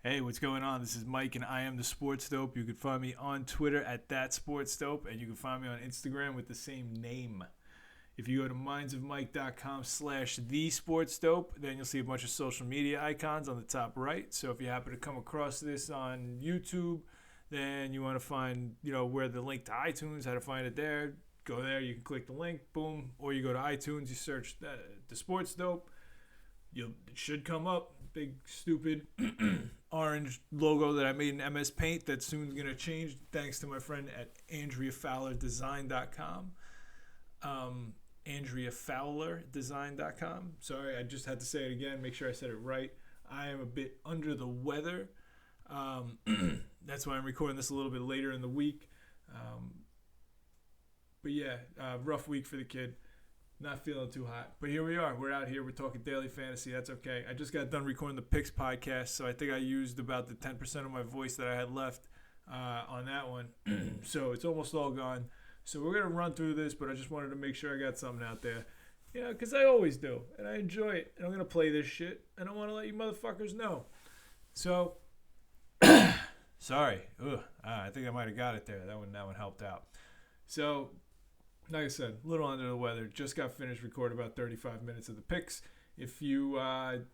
Hey, what's going on? This is Mike, and I am the Sports Dope. You can find me on Twitter at thatsportsdope, and you can find me on Instagram with the same name. If you go to mindsofmike.com/thesportsdope, then you'll see a bunch of social media icons on the top right. So if you happen to come across this on YouTube, then you want to find, where the link to iTunes, how to find it there. Go there, you can click the link, boom, or you go to iTunes, you search the Sports Dope. It should come up. Big stupid orange logo that I made in MS Paint that's soon going to change thanks to my friend at AndreaFowlerDesign.com. AndreaFowlerDesign.com. Sorry, I just had to say it again. Make sure I said it right. I am a bit under the weather. That's why I'm recording this a little bit later in the week. But yeah, rough week for the kid. Not feeling too hot. But here we are. We're out here. We're talking daily fantasy. That's okay. I just got done recording the Picks podcast, so I think I used about the 10% of my voice that I had left on that one. So it's almost all gone. So we're going to run through this, but I just wanted to make sure I got something out there. Because I always do. And I enjoy it. And I'm going to play this shit. And I want to let you motherfuckers know. So, sorry. I think I might have got it there. That one helped out. So, like I said, a little under the weather. Just got finished recording about 35 minutes of the picks. If you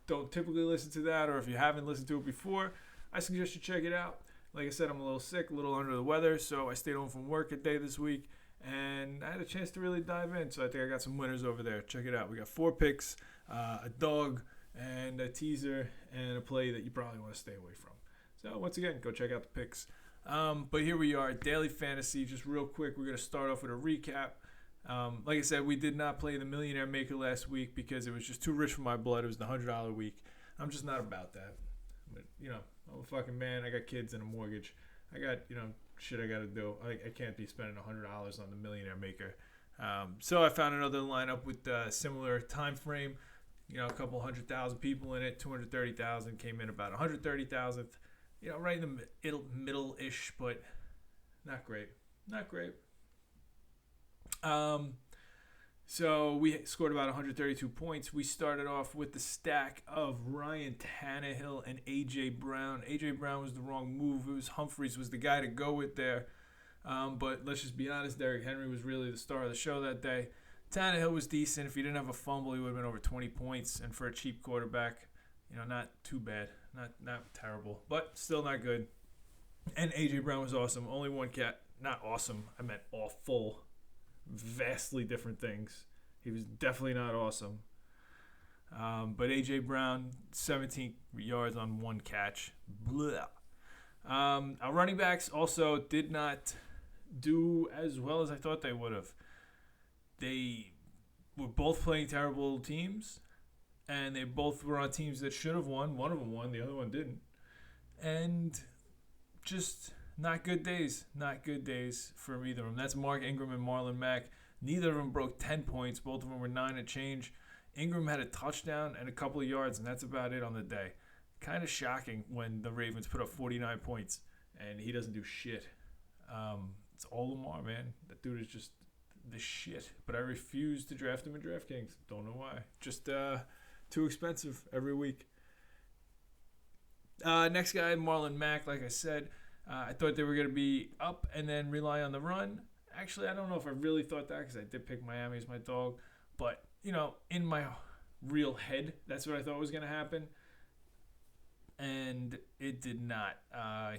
don't typically listen to that, or if you haven't listened to it before, I suggest you check it out. Like I said, I'm a little sick, a little under the weather, so I stayed home from work a day this week, and I had a chance to really dive in. So I think I got some winners over there. Check it out. We got 4 picks, a dog, and a teaser, and a play that you probably want to stay away from. So once again, go check out the picks. But here we are, daily fantasy. Just real quick, we're going to start off with a recap. Like I said, we did not play the Millionaire Maker last week because it was just too rich for my blood. It was the $100 week. I'm just not about that. But, I'm a fucking man. I got kids and a mortgage. I got, shit I got to do. I can't be spending $100 on the Millionaire Maker. So I found another lineup with a similar time frame. A couple 100,000 people in it. 230,000 came in about 130,000th. Right in the middle-ish, but not great. Not great. So we scored about 132 points. We started off with the stack of Ryan Tannehill and A.J. Brown. A.J. Brown was the wrong move. It was Humphries was the guy to go with there. But let's just be honest, Derrick Henry was really the star of the show that day. Tannehill was decent. If he didn't have a fumble, he would have been over 20 points. And for a cheap quarterback, not too bad. Not terrible, but still not good. And A.J. Brown was awesome. Only one cat. Not awesome. I meant awful. Vastly different things. He was definitely not awesome. But A.J. Brown, 17 yards on 1 catch. Blah. Our running backs also did not do as well as I thought they would have. They were both playing terrible teams. And they both were on teams that should have won. One of them won. The other one didn't. And just not good days. Not good days for either of them. That's Mark Ingram and Marlon Mack. Neither of them broke 10 points. Both of them were 9 and change. Ingram had a touchdown and a couple of yards, and that's about it on the day. Kind of shocking when the Ravens put up 49 points, and he doesn't do shit. It's all Lamar, man. That dude is just the shit. But I refuse to draft him in DraftKings. Don't know why. Just too expensive every week. Next guy, Marlon Mack. Like I said, I thought they were going to be up and then rely on the run. Actually, I don't know if I really thought that because I did pick Miami as my dog. But, in my real head, that's what I thought was going to happen. And it did not.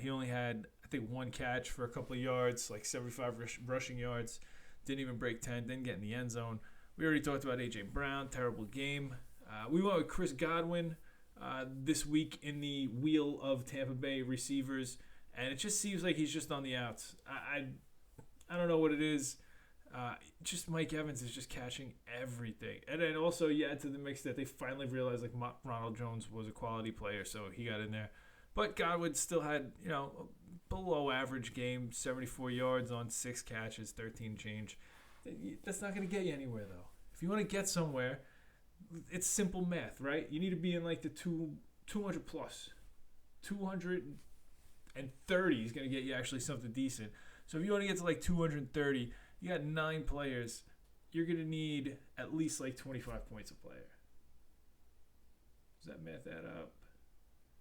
He only had, I think, 1 catch for a couple of yards, like 75 rushing yards. Didn't even break 10. Didn't get in the end zone. We already talked about A.J. Brown. Terrible game. We went with Chris Godwin this week in the wheel of Tampa Bay receivers, and it just seems like he's just on the outs. I don't know what it is. Just Mike Evans is just catching everything. And then also you add to the mix that they finally realized like Ronald Jones was a quality player, so he got in there. But Godwin still had, a below average game, 74 yards on 6 catches, 13 change. That's not going to get you anywhere, though. If you want to get somewhere, it's simple math, right? You need to be in like the 200 plus. 230 is going to get you actually something decent. So if you want to get to like 230, you got 9 players. You're going to need at least like 25 points a player. Does that math add up?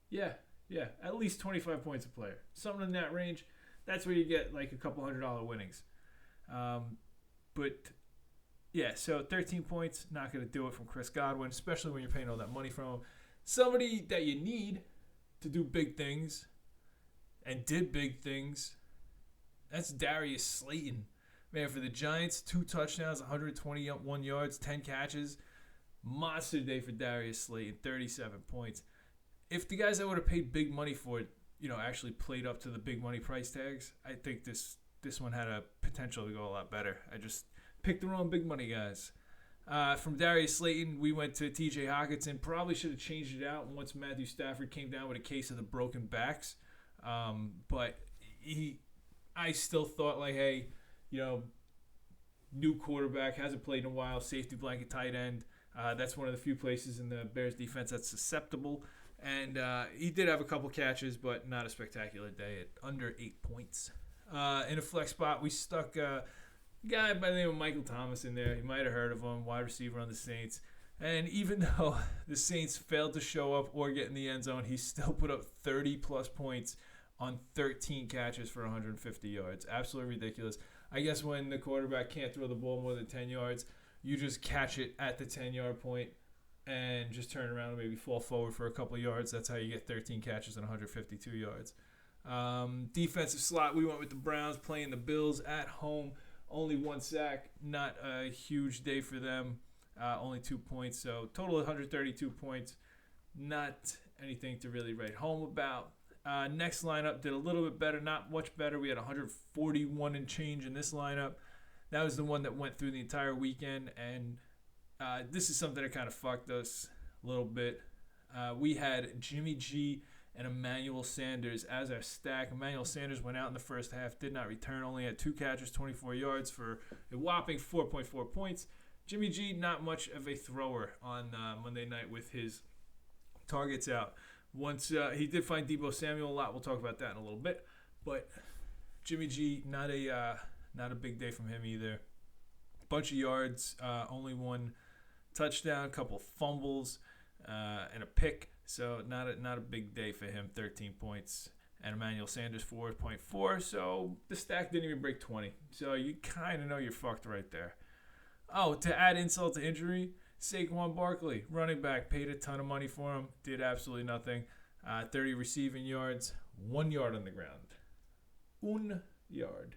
Yeah, Yeah, at least 25 points a player. Something in that range. That's where you get like a couple $100 winnings. But yeah, so 13 points, not going to do it from Chris Godwin, especially when you're paying all that money from him. Somebody that you need to do big things and did big things, that's Darius Slayton. Man, for the Giants, 2 touchdowns, 121 yards, 10 catches. Monster day for Darius Slayton, 37 points. If the guys that would have paid big money for it, actually played up to the big money price tags, I think this one had a potential to go a lot better. I just picked the wrong big money guys. From Darius Slayton, we went to TJ Hockenson. Probably should have changed it out once Matthew Stafford came down with a case of the broken backs. But I still thought like, hey, new quarterback, hasn't played in a while, safety blanket tight end. That's one of the few places in the Bears defense that's susceptible. And he did have a couple catches, but not a spectacular day at under 8 points. In a flex spot, we stuck a guy by the name of Michael Thomas in there. You might have heard of him, wide receiver on the Saints. And even though the Saints failed to show up or get in the end zone, he still put up 30-plus points on 13 catches for 150 yards. Absolutely ridiculous. I guess when the quarterback can't throw the ball more than 10 yards, you just catch it at the 10-yard point and just turn around and maybe fall forward for a couple of yards. That's how you get 13 catches and 152 yards. Defensive slot, we went with the Browns playing the Bills at home. Only 1 sack. Not a huge day for them. Only 2 points. So total 132 points. Not anything to really write home about. Next lineup did a little bit better. Not much better. We had 141 and change in this lineup. That was the one that went through the entire weekend. And this is something that kind of fucked us a little bit. We had Jimmy G and Emmanuel Sanders as our stack. Emmanuel Sanders went out in the first half, did not return, only had 2 catches, 24 yards for a whopping 4.4 points. Jimmy G, not much of a thrower on Monday night with his targets out. Once he did find Deebo Samuel a lot. We'll talk about that in a little bit. But Jimmy G, not a big day from him either. Bunch of yards, only 1 touchdown, couple fumbles, and a pick. So not a big day for him. 13 points, and Emmanuel Sanders 4.4. So the stack didn't even break 20. So you kind of know you're fucked right there. Oh, to add insult to injury, Saquon Barkley, running back, paid a ton of money for him, did absolutely nothing. 30 receiving yards, 1 yard on the ground. 1 yard.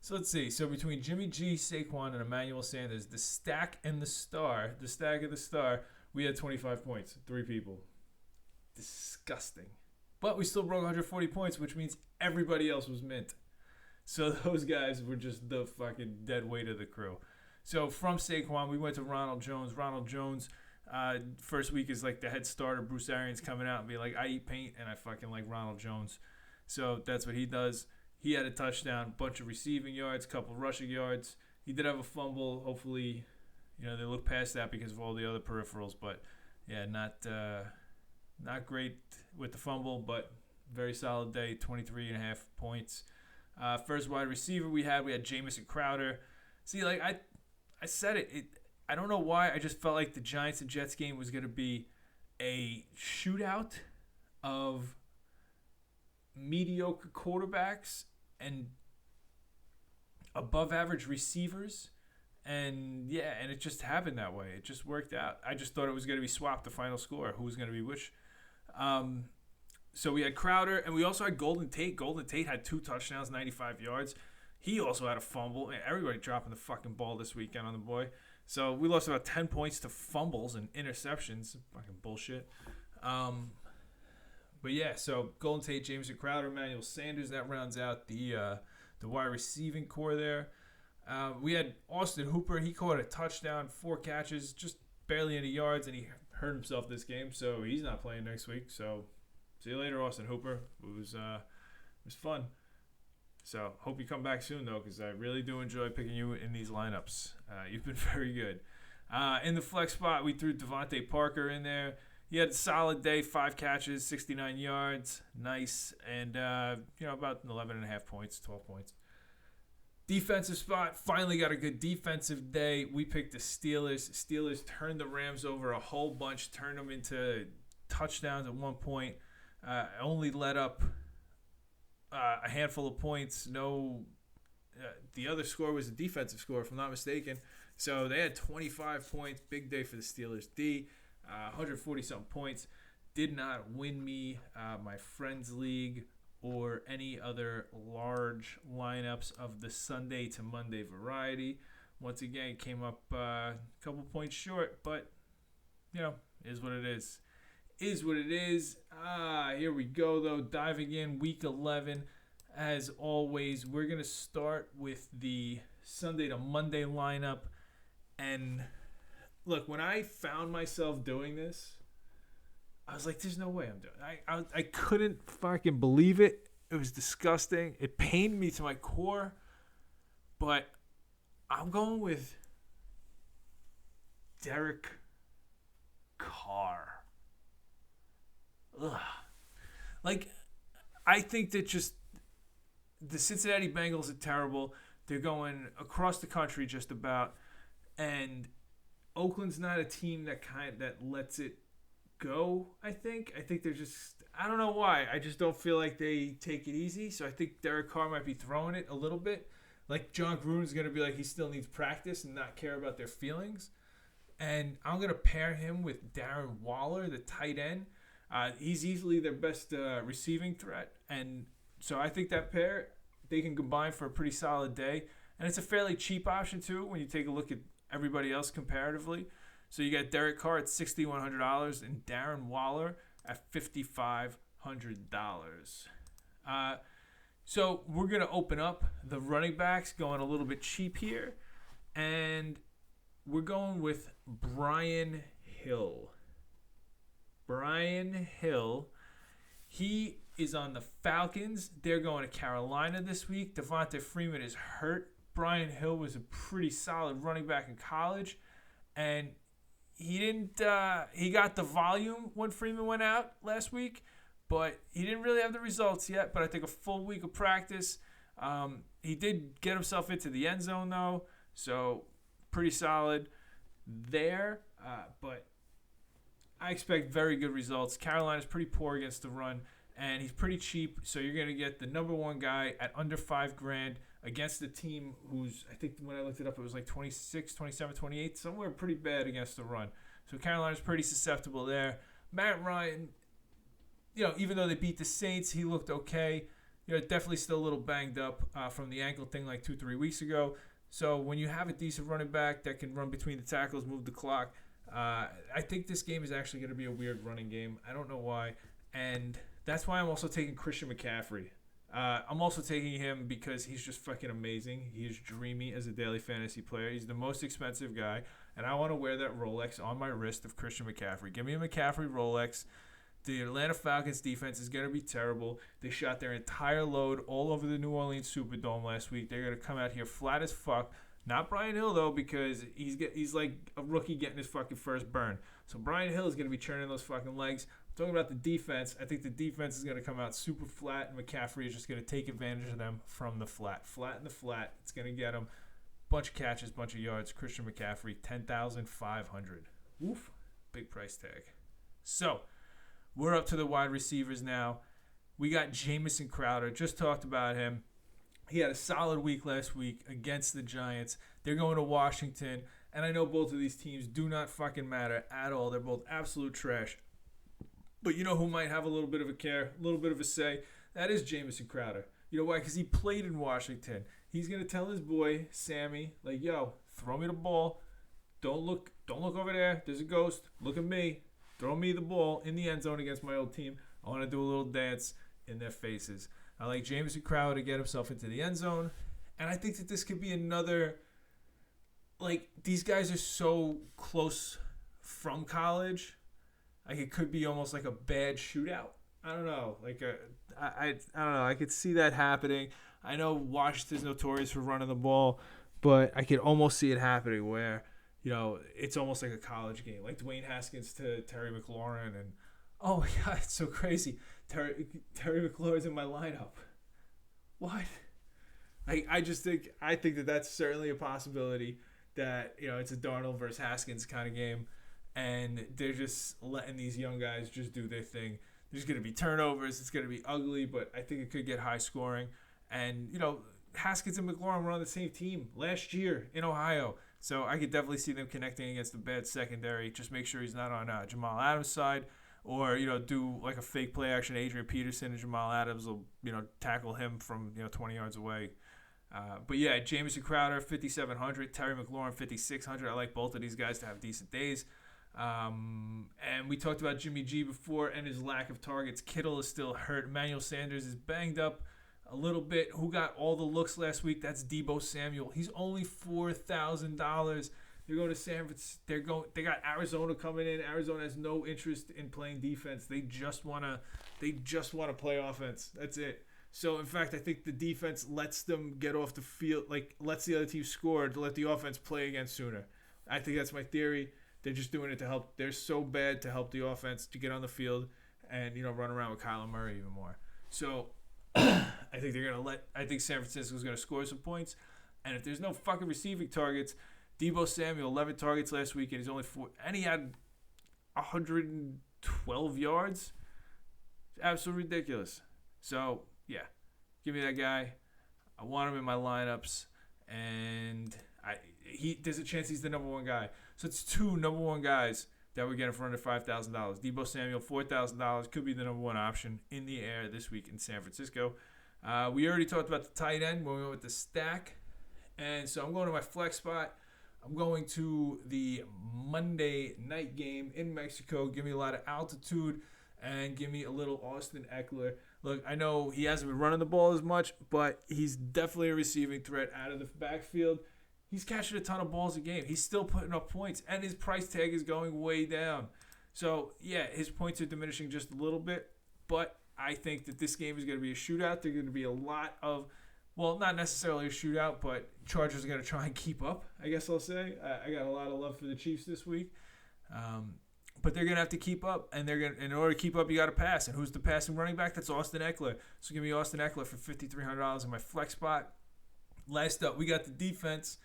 So let's see. So between Jimmy G, Saquon, and Emmanuel Sanders, the stack of the star, we had 25 points. 3 people. Disgusting. But we still broke 140 points, which means everybody else was mint. So those guys were just the fucking dead weight of the crew. So from Saquon, we went to Ronald Jones. Ronald Jones, first week is like the head starter. Bruce Arians coming out and be like, I eat paint, and I fucking like Ronald Jones. So that's what he does. He had a touchdown, bunch of receiving yards, couple rushing yards. He did have a fumble. Hopefully, they look past that because of all the other peripherals. But, yeah, not great with the fumble, but very solid day, 23.5 points. First wide receiver we had Jamison Crowder. See, like I said it, I don't know why. I just felt like the Giants and Jets game was going to be a shootout of mediocre quarterbacks and above average receivers. And it just happened that way. It just worked out. I just thought it was going to be swapped, the final score, who was going to be which. So we had Crowder, and we also had Golden Tate. Golden Tate had 2 touchdowns, 95 yards. He also had a fumble. Man, everybody dropping the fucking ball this weekend on the boy. So we lost about 10 points to fumbles and interceptions. Fucking bullshit. But yeah, so Golden Tate, Jamison Crowder, Emmanuel Sanders. That rounds out the wide receiving core there. We had Austin Hooper. He caught a touchdown, 4 catches, just barely any yards, and he hurt himself this game, so he's not playing next week. So see you later, Austin Hooper. It was fun. So hope you come back soon, though, because I really do enjoy picking you in these lineups. You've been very good. In the flex spot, we threw Devontae Parker in there. He had a solid day, 5 catches, 69 yards. Nice. And, about 11.5 points, 12 points. Defensive spot, finally got a good defensive day. We picked the Steelers. Steelers turned the Rams over a whole bunch, turned them into touchdowns at one point. Only let up a handful of points. The other score was a defensive score, if I'm not mistaken. So they had 25 points. Big day for the Steelers. 140-something points. Did not win me my Friends League or any other large lineups of the Sunday to Monday variety. Once again, came up a couple points short, but, is what it is. Is what it is. Here we go, though. Diving in, Week 11. As always, we're going to start with the Sunday to Monday lineup. And, look, when I found myself doing this, I was like, there's no way I'm doing it. I couldn't fucking believe it. It was disgusting. It pained me to my core. But I'm going with Derek Carr. Ugh. I think that just the Cincinnati Bengals are terrible. They're going across the country just about. And Oakland's not a team that lets it go, I think. I think they're just, I don't know why. I just don't feel like they take it easy. So I think Derek Carr might be throwing it a little bit. Like John Gruden's going to be like he still needs practice and not care about their feelings. And I'm going to pair him with Darren Waller, the tight end. He's easily their best receiving threat. And so I think that pair, they can combine for a pretty solid day. And it's a fairly cheap option, too, when you take a look at everybody else comparatively. So you got Derek Carr at $6,100 and Darren Waller at $5,500. So we're going to open up the running backs, going a little bit cheap here. And we're going with Brian Hill. Brian Hill, he is on the Falcons. They're going to Carolina this week. Devonta Freeman is hurt. Brian Hill was a pretty solid running back in college. And he got the volume when Freeman went out last week, but he didn't really have the results yet. But I think a full week of practice. He did get himself into the end zone, though, so pretty solid there. But I expect very good results. Carolina's pretty poor against the run, and he's pretty cheap, so you're going to get the number one guy at under $5,000 against a team who's, I think when I looked it up, it was like 26, 27, 28, somewhere pretty bad against the run. So Carolina's pretty susceptible there. Matt Ryan, even though they beat the Saints, he looked okay. Definitely still a little banged up from the ankle thing like 2-3 weeks ago. So when you have a decent running back that can run between the tackles, move the clock, I think this game is actually going to be a weird running game. I don't know why. And that's why I'm also taking Christian McCaffrey. I'm also taking him because he's just fucking amazing. He's dreamy as a daily fantasy player. He's the most expensive guy. And I want to wear that Rolex on my wrist of Christian McCaffrey. Give me a McCaffrey Rolex. The Atlanta Falcons defense is going to be terrible. They shot their entire load all over the New Orleans Superdome last week. They're going to come out here flat as fuck. Not Brian Hill, though, because he's like a rookie getting his fucking first burn. So Brian Hill is going to be churning those fucking legs. Talking about the defense, I think the defense is going to come out super flat, and McCaffrey is just going to take advantage of them from the flat. Flat in the flat. It's going to get him. Bunch of catches, bunch of yards. Christian McCaffrey, $10,500. Woof. Big price tag. So, we're up to the wide receivers now. We got Jamison Crowder. Just talked about him. He had a solid week last week against the Giants. They're going to Washington, and I know both of these teams do not fucking matter at all. They're both absolute trash. But you know who might have a little bit of a care, a little bit of a say? That is Jamison Crowder. You know why? Because he played in Washington. He's going to tell his boy, Sammy, like, yo, throw me the ball. Don't look over there. There's a ghost. Look at me. Throw me the ball in the end zone against my old team. I want to do a little dance in their faces. I like Jamison Crowder to get himself into the end zone. And I think that this could be another, like, these guys are so close from college. Like, it could be almost like a bad shootout. I don't know. I don't know. I could see that happening. I know Washington's notorious for running the ball, but I could almost see it happening where, it's almost like a college game. Like Dwayne Haskins to Terry McLaurin. And, oh, my God, it's so crazy. Terry McLaurin's in my lineup. What? I think that that's certainly a possibility that, it's a Darnold versus Haskins kind of game. And they're just letting these young guys just do their thing. There's going to be turnovers. It's going to be ugly, but I think it could get high scoring. And, Haskins and McLaurin were on the same team last year in Ohio. So I could definitely see them connecting against the bad secondary. Just make sure he's not on Jamal Adams' side. Or, do like a fake play action. Adrian Peterson and Jamal Adams will, tackle him from, 20 yards away. But yeah, Jamison Crowder, 5,700. Terry McLaurin, 5,600. I like both of these guys to have decent days. And we talked about Jimmy G before and his lack of targets. Kittle is still hurt. Emmanuel Sanders is banged up a little bit. Who got all the looks last week? That's Deebo Samuel. He's only $4,000. They're going to San Francisco. They got Arizona coming in. Arizona has no interest in playing defense. They just want to play offense. That's it. So in fact, I think the defense lets them get off the field, lets the other team score to let the offense play again sooner. I think that's my theory. They're just doing it to help. They're so bad to help the offense to get on the field and run around with Kyler Murray even more. So I think I think San Francisco's going to score some points. And if there's no fucking receiving targets, Deebo Samuel, 11 targets last week, and he's only 4, and he had 112 yards. It's absolutely ridiculous. So, yeah, give me that guy. I want him in my lineups, and there's a chance he's the number one guy. So it's 2 number one guys that we're getting for under $5,000. Deebo Samuel, $4,000, could be the number one option in the air this week in San Francisco. We already talked about the tight end when we went with the stack. And so I'm going to my flex spot. I'm going to the Monday night game in Mexico. Give me a lot of altitude and give me a little Austin Eckler. Look, I know he hasn't been running the ball as much, but he's definitely a receiving threat out of the backfield. He's catching a ton of balls a game. He's still putting up points, and his price tag is going way down. So, yeah, his points are diminishing just a little bit, but I think that this game is going to be a shootout. There's going to be a lot of, well, not necessarily a shootout, but Chargers are going to try and keep up, I guess I'll say. I got a lot of love for the Chiefs this week. But they're going to have to keep up, and in order to keep up, you got to pass. And who's the passing running back? That's Austin Eckler. So give me Austin Eckler for $5,300 in my flex spot. Last up, we got the defense.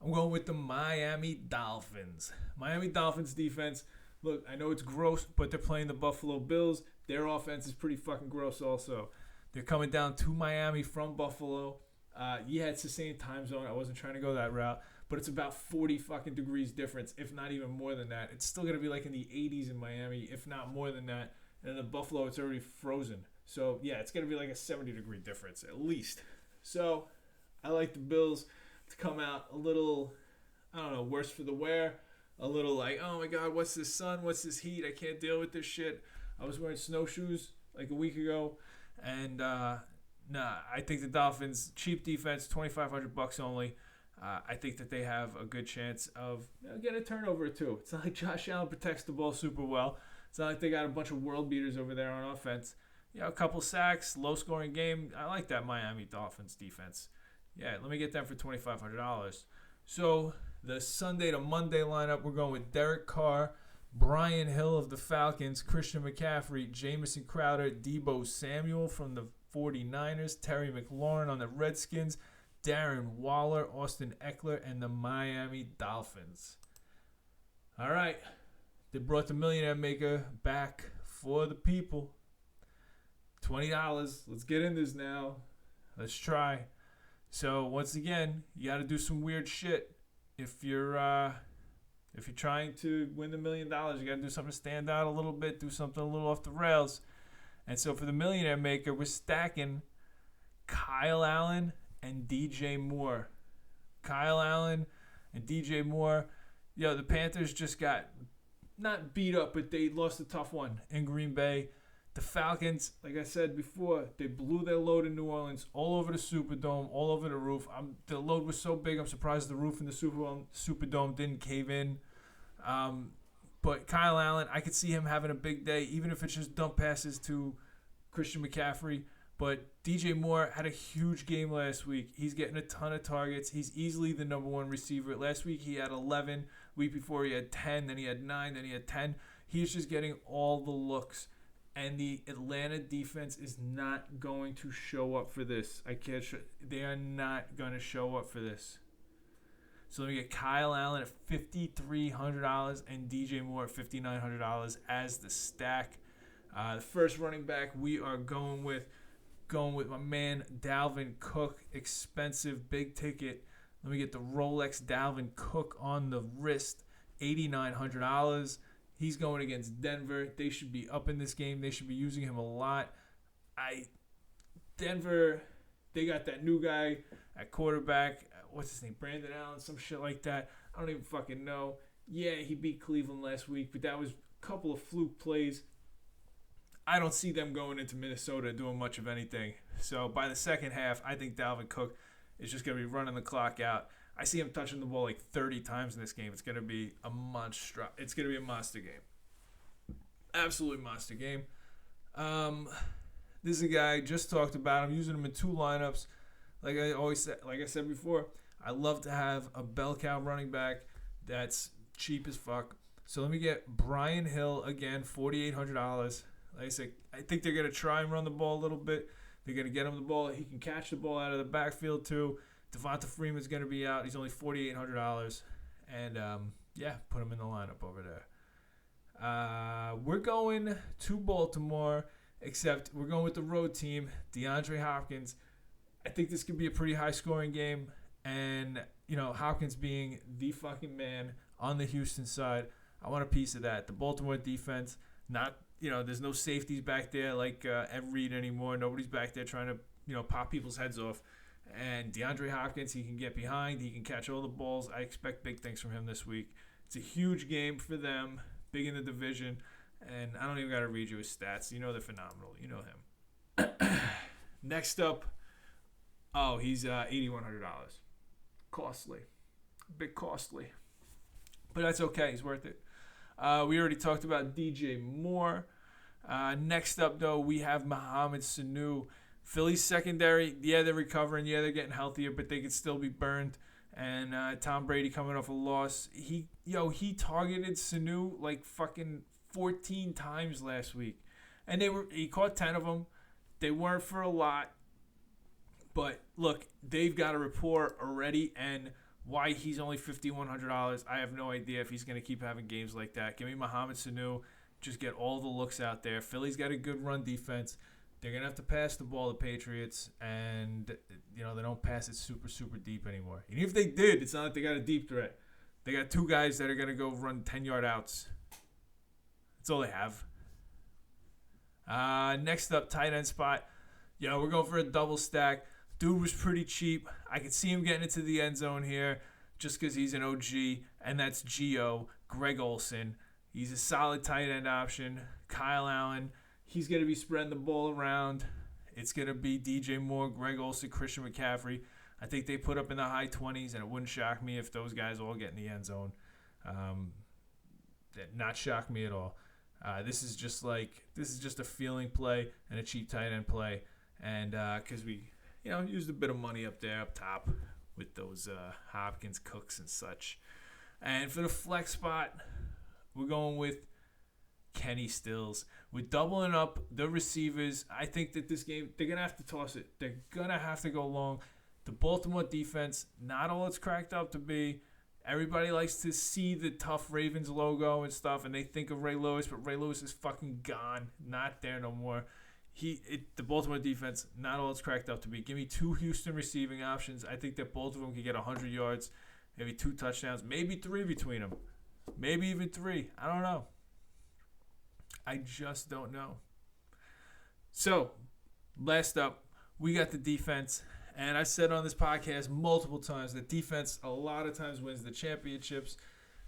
I'm going with the Miami Dolphins. Miami Dolphins defense. Look, I know it's gross, but they're playing the Buffalo Bills. Their offense is pretty fucking gross also. They're coming down to Miami from Buffalo. Yeah, it's the same time zone. I wasn't trying to go that route. But it's about 40 fucking degrees difference, if not even more than that. It's still going to be like in the 80s in Miami, if not more than that. And in Buffalo, it's already frozen. So, yeah, it's going to be like a 70-degree difference at least. So, I like the Bills to come out a little, I don't know, worse for the wear. A little like, oh my God, what's this sun? What's this heat? I can't deal with this shit. I was wearing snowshoes like a week ago. And, I think the Dolphins, cheap defense, $2,500 only. I think that they have a good chance of getting a turnover or two. It's not like Josh Allen protects the ball super well. It's not like they got a bunch of world beaters over there on offense. A couple sacks, low-scoring game. I like that Miami Dolphins defense. Yeah, let me get them for $2,500. So the Sunday to Monday lineup, we're going with Derek Carr, Brian Hill of the Falcons, Christian McCaffrey, Jamison Crowder, Deebo Samuel from the 49ers, Terry McLaurin on the Redskins, Darren Waller, Austin Eckler, and the Miami Dolphins. All right. They brought the Millionaire Maker back for the people. $20. Let's get in this now. Let's try. So, once again, you got to do some weird shit. If you're trying to win the $1 million, you got to do something to stand out a little bit, do something a little off the rails. And so, for the Millionaire Maker, we're stacking Kyle Allen and DJ Moore. Kyle Allen and DJ Moore. The Panthers just got not beat up, but they lost a tough one in Green Bay. The Falcons, like I said before, they blew their load in New Orleans, all over the Superdome, all over the roof. The load was so big, I'm surprised the roof in the Superdome didn't cave in. But Kyle Allen, I could see him having a big day, even if it's just dump passes to Christian McCaffrey. But DJ Moore had a huge game last week. He's getting a ton of targets. He's easily the number one receiver. Last week he had 11. Week before he had 10. Then he had 9. Then he had 10. He's just getting all the looks. And the Atlanta defense is not going to show up for this. They are not going to show up for this. So let me get Kyle Allen at $5,300 and DJ Moore at $5,900 as the stack. The first running back we are going with my man Dalvin Cook, expensive, big ticket. Let me get the Rolex Dalvin Cook on the wrist, $8,900. He's going against Denver. They should be up in this game. They should be using him a lot. Denver, they got that new guy at quarterback. What's his name? Brandon Allen, some shit like that. I don't even fucking know. Yeah, he beat Cleveland last week, but that was a couple of fluke plays. I don't see them going into Minnesota doing much of anything. So by the second half, I think Dalvin Cook is just going to be running the clock out. I see him touching the ball like 30 times in this game. It's going to be a monster. It's going to be a monster game. Absolutely monster game. This is a guy I just talked about. I'm using him in 2 lineups. Like I said before, I love to have a bell cow running back that's cheap as fuck. So let me get Brian Hill again, $4,800. Like I said, I think they're going to try and run the ball a little bit. They're going to get him the ball. He can catch the ball out of the backfield too. Devonta Freeman's going to be out. He's only $4,800. And, put him in the lineup over there. We're going to Baltimore, except we're going with the road team, DeAndre Hopkins. I think this could be a pretty high-scoring game. And, Hopkins being the fucking man on the Houston side, I want a piece of that. The Baltimore defense, there's no safeties back there like Ed Reed anymore. Nobody's back there trying to, pop people's heads off. And DeAndre Hopkins, he can get behind. He can catch all the balls. I expect big things from him this week. It's a huge game for them, big in the division. And I don't even got to read you his stats. You know they're phenomenal. You know him. Next up, he's $8,100. Costly. A bit costly. But that's okay. He's worth it. We already talked about DJ Moore. Next up, though, we have Mohamed Sanu. Philly's secondary, they're recovering. Yeah, they're getting healthier, but they could still be burned. And Tom Brady coming off a loss. He targeted Sanu like fucking 14 times last week. And he caught 10 of them. They weren't for a lot. But, look, they've got a rapport already, and why he's only $5,100, I have no idea if he's going to keep having games like that. Give me Mohamed Sanu. Just get all the looks out there. Philly's got a good run defense. They're going to have to pass the ball, the Patriots, and, they don't pass it super, super deep anymore. And if they did, it's not like they got a deep threat. They got 2 guys that are going to go run 10-yard outs. That's all they have. Next up, tight end spot. We're going for a double stack. Dude was pretty cheap. I could see him getting into the end zone here just because he's an OG, and that's Gio, Greg Olsen. He's a solid tight end option. Kyle Allen, he's going to be spreading the ball around. It's going to be DJ Moore, Greg Olsen, Christian McCaffrey. I think they put up in the high 20s, and it wouldn't shock me if those guys all get in the end zone. Not shock me at all. This is just a feeling play and a cheap tight end play, and because we used a bit of money up top with those Hopkins, Cooks, and such. And for the flex spot, we're going with Kenny Stills. We're doubling up the receivers. I think that this game, they're going to have to toss it. They're going to have to go long. The Baltimore defense, not all it's cracked up to be. Everybody likes to see the tough Ravens logo and stuff, and they think of Ray Lewis, but Ray Lewis is fucking gone. Not there no more. The Baltimore defense, not all it's cracked up to be. Give me 2 Houston receiving options. I think that both of them could get 100 yards, maybe 2 touchdowns, maybe 3 between them. Maybe even 3. I don't know. I just don't know. So, last up, we got the defense. And I said on this podcast multiple times that defense a lot of times wins the championships.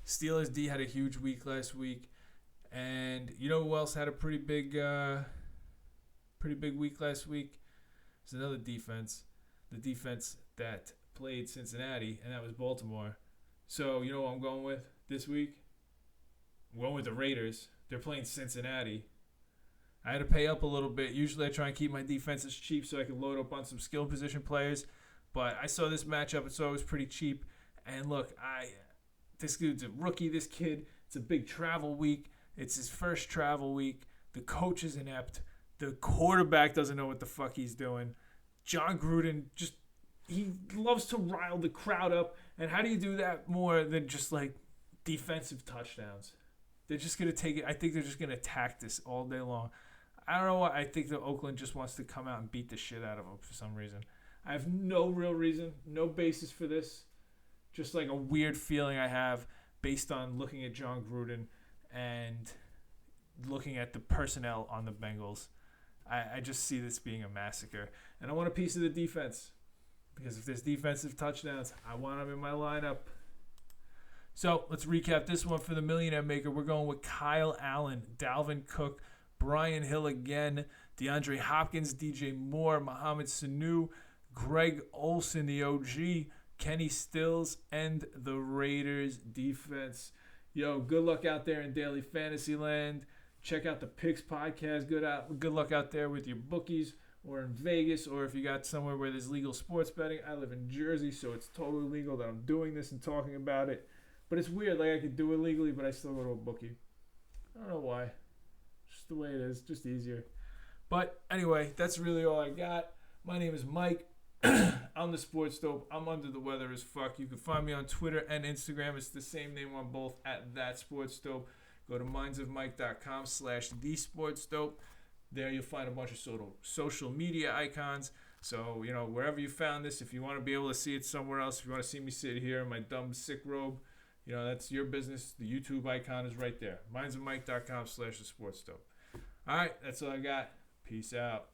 Steelers D had a huge week last week. And you know who else had a pretty big week last week? It's another defense. The defense that played Cincinnati, and that was Baltimore. So, you know what I'm going with this week? I'm going with the Raiders. They're playing Cincinnati. I had to pay up a little bit. Usually I try and keep my defenses cheap so I can load up on some skill position players. But I saw this matchup and saw it was pretty cheap. And look, this dude's a rookie, this kid. It's a big travel week. It's his first travel week. The coach is inept. The quarterback doesn't know what the fuck he's doing. John Gruden he loves to rile the crowd up. And how do you do that more than just like defensive touchdowns? They're just going to take it. I think they're just going to attack this all day long. I don't know why. I think that Oakland just wants to come out and beat the shit out of them for some reason. I have no real reason, no basis for this. Just like a weird feeling I have based on looking at John Gruden and looking at the personnel on the Bengals. I just see this being a massacre. And I want a piece of the defense. Because if there's defensive touchdowns, I want them in my lineup. So let's recap this one for the Millionaire Maker. We're going with Kyle Allen, Dalvin Cook, Brian Hill again, DeAndre Hopkins, DJ Moore, Mohamed Sanu, Greg Olsen, the OG, Kenny Stills, and the Raiders defense. Yo, good luck out there in Daily Fantasy Land. Check out the Picks podcast. Good luck out there with your bookies or in Vegas, or if you got somewhere where there's legal sports betting. I live in Jersey, so it's totally legal that I'm doing this and talking about it. But it's weird. Like, I could do it legally, but I still go to a bookie. I don't know why. Just the way it is. Just easier. But anyway, that's really all I got. My name is Mike. I'm the Sports Dope. I'm under the weather as fuck. You can find me on Twitter and Instagram. It's the same name on both, @thatsportsdope. Go to mindsofmike.com/thesportsdope. There you'll find a bunch of social media icons. So, wherever you found this, if you want to be able to see it somewhere else, if you want to see me sit here in my dumb sick robe, that's your business. The YouTube icon is right there. mindsofmike.com/thesportsdope. All right, that's all I got. Peace out.